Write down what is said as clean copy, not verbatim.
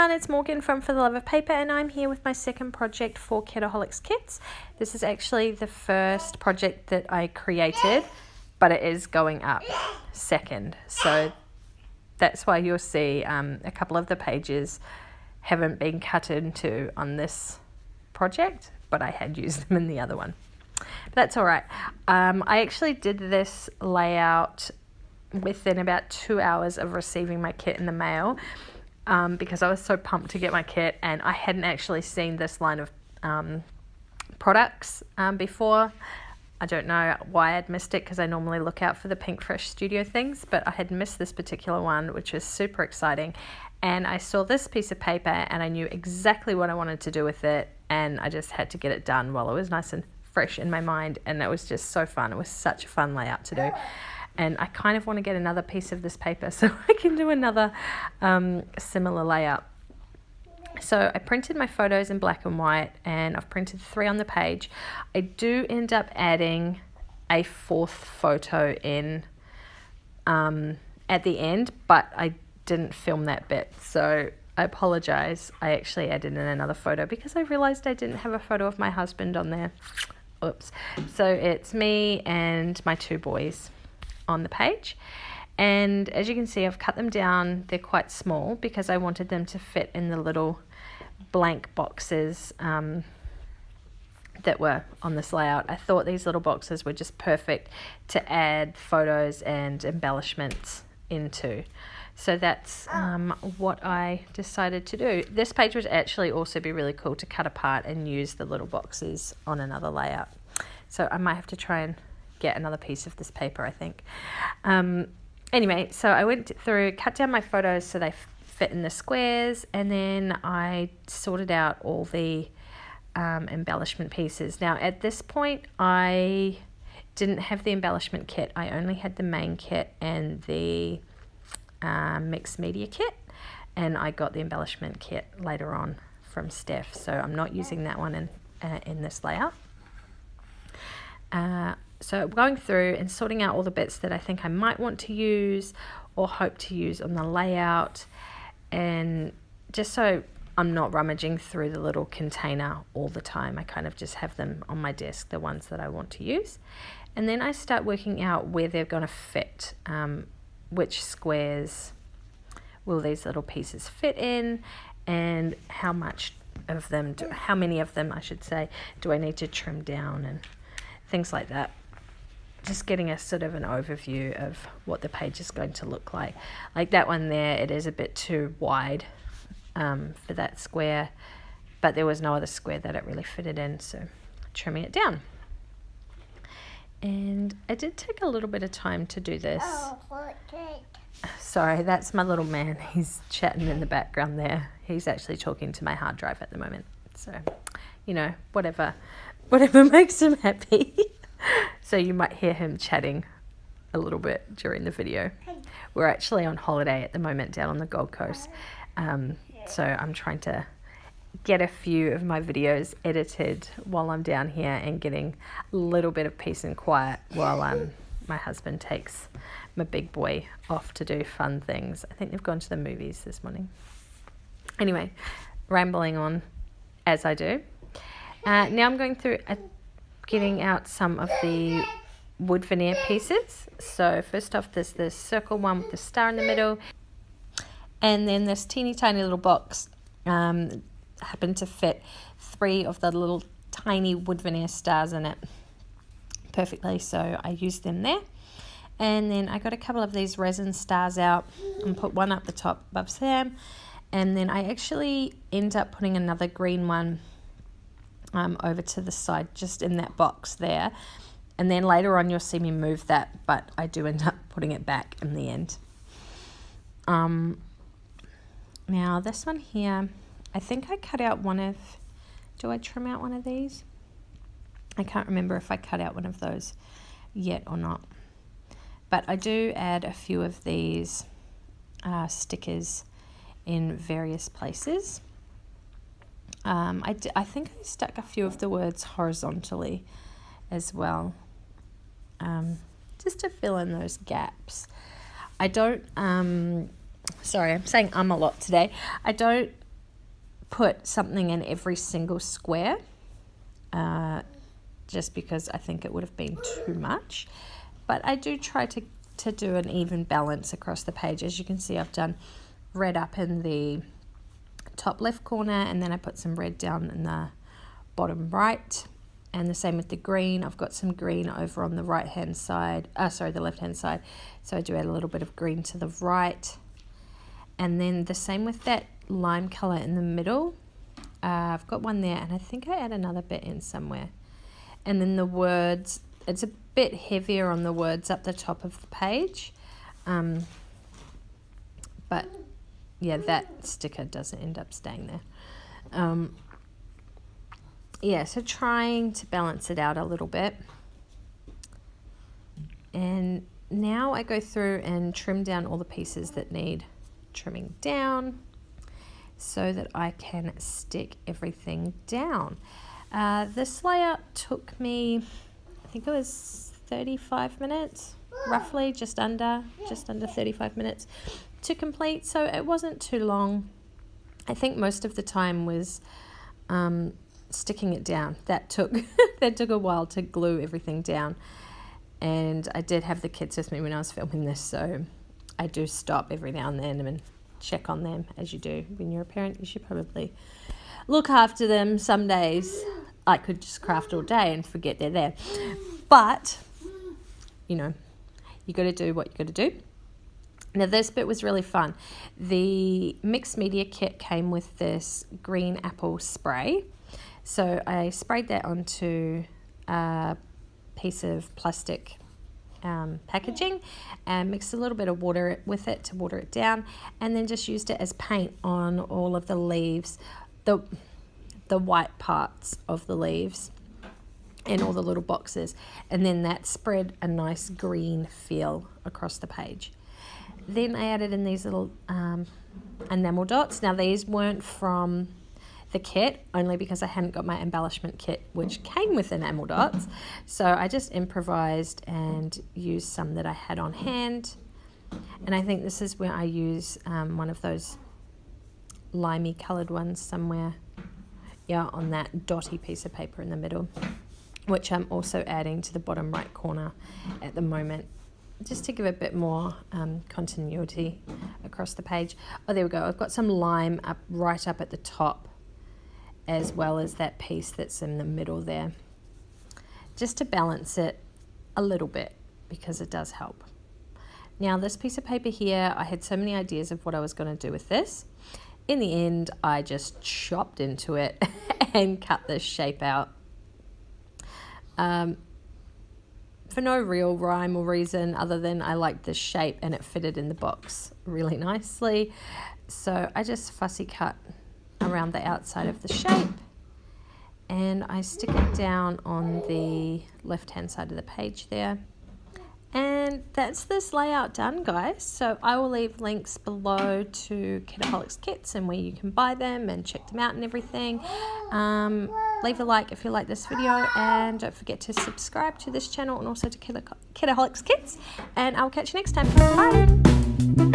everyone, it's Morgan from For the Love of Paper, and I'm here with my second project for Kitaholic's kits. This is actually the first project that I created, but it is going up second, so that's why you'll see a couple of the pages haven't been cut into on this project, but I had used them in the other one. But that's all right. I actually did this layout within about 2 hours of receiving my kit in the mail, because I was so pumped to get my kit, and I hadn't actually seen this line of products before. I don't know why I'd missed it, because I normally look out for the Pinkfresh Studio things, but I had missed this particular one, which was super exciting. And I saw this piece of paper and I knew exactly what I wanted to do with it, and I just had to get it done while it was nice and fresh in my mind, and it was just so fun. It was such a fun layout to do. And I kind of want to get another piece of this paper so I can do another similar layout. So I printed my photos in black and white, and I've printed 3 on the page. I do end up adding a 4th photo in at the end, but I didn't film that bit, so I apologize. I actually added in another photo because I realized I didn't have a photo of my husband on there. Oops. So it's me and my 2 boys on the page, and as you can see, I've cut them down. They're quite small because I wanted them to fit in the little blank boxes that were on this layout. I thought these little boxes were just perfect to add photos and embellishments into. So that's what I decided to do. This page would actually also be really cool to cut apart and use the little boxes on another layout. So I might have to try and get another piece of this paper, I think. Anyway, so I went through, cut down my photos so they fit in the squares, and then I sorted out all the embellishment pieces. Now at this point I didn't have the embellishment kit. I only had the main kit and the mixed media kit, and I got the embellishment kit later on from Steph, so I'm not using that one in this layout. So going through and sorting out all the bits that I think I might want to use or hope to use on the layout, and just so I'm not rummaging through the little container all the time, I kind of just have them on my desk, the ones that I want to use. And then I start working out where they're going to fit, which squares will these little pieces fit in, and how many of them I should say, do I need to trim down, and things like that. Just getting a sort of an overview of what the page is going to look like. Like that one there, it is a bit too wide for that square, but there was no other square that it really fitted in, so trimming it down. And it did take a little bit of time to do this. Sorry, that's my little man. He's chatting in the background there. He's actually talking to my hard drive at the moment. So, you know, whatever makes him happy. So you might hear him chatting a little bit during the video. We're actually on holiday at the moment down on the Gold Coast. So I'm trying to get a few of my videos edited while I'm down here and getting a little bit of peace and quiet while my husband takes my big boy off to do fun things. I think they've gone to the movies this morning. Anyway, rambling on as I do. Now I'm going through getting out some of the wood veneer pieces. So first off, there's this circle one with the star in the middle, and then this teeny tiny little box happened to fit 3 of the little tiny wood veneer stars in it perfectly, so I used them there. And then I got a couple of these resin stars out and put one up the top above Sam, and then I actually end up putting another green one over to the side just in that box there, and then later on you'll see me move that, but I do end up putting it back in the end. Now this one here, I think I cut out do I trim out one of these? I can't remember if I cut out one of those yet or not, but I do add a few of these stickers in various places. I think I stuck a few of the words horizontally as well, just to fill in those gaps. I don't, sorry, I'm saying a lot today. I don't put something in every single square, just because I think it would have been too much. But I do try to do an even balance across the page. As you can see, I've done red up in the top left corner, and then I put some red down in the bottom right, and the same with the green. I've got some green over on the right hand side, the left hand side, so I do add a little bit of green to the right. And then the same with that lime color in the middle. I've got one there, and I think I add another bit in somewhere. And then the words, it's a bit heavier on the words up the top of the page, but yeah, that sticker doesn't end up staying there. Yeah, so trying to balance it out a little bit. And now I go through and trim down all the pieces that need trimming down so that I can stick everything down. This layout took me, I think it was 35 minutes, roughly, just under 35 minutes to complete, so it wasn't too long. I think most of the time was sticking it down. That took a while to glue everything down, and I did have the kids with me when I was filming this, so I do stop every now and then and check on them, as you do when you're a parent. You should probably look after them. Some days I could just craft all day and forget they're there, but you know, you got to do what you got to do. Now this bit was really fun. The mixed media kit came with this green apple spray, so I sprayed that onto a piece of plastic packaging and mixed a little bit of water with it to water it down, and then just used it as paint on all of the leaves, the white parts of the leaves and all the little boxes, and then that spread a nice green feel across the page. Then I added in these little enamel dots. Now these weren't from the kit, only because I hadn't got my embellishment kit which came with enamel dots, so I just improvised and used some that I had on hand. And I think this is where I use one of those limey coloured ones somewhere, yeah, on that dotty piece of paper in the middle, which I'm also adding to the bottom right corner at the moment, just to give a bit more continuity across the page. Oh, there we go. I've got some lime right up at the top, as well as that piece that's in the middle there, just to balance it a little bit, because it does help. Now this piece of paper here, I had so many ideas of what I was going to do with this. In the end, I just chopped into it and cut this shape out. For no real rhyme or reason other than I liked the shape and it fitted in the box really nicely. So I just fussy cut around the outside of the shape, and I stick it down on the left hand side of the page there. And that's this layout done, guys. So I will leave links below to Kitaholic's kits and where you can buy them and check them out and everything. Leave a like if you like this video, and don't forget to subscribe to this channel and also to Kitaholic's kits. And I'll catch you next time. Bye!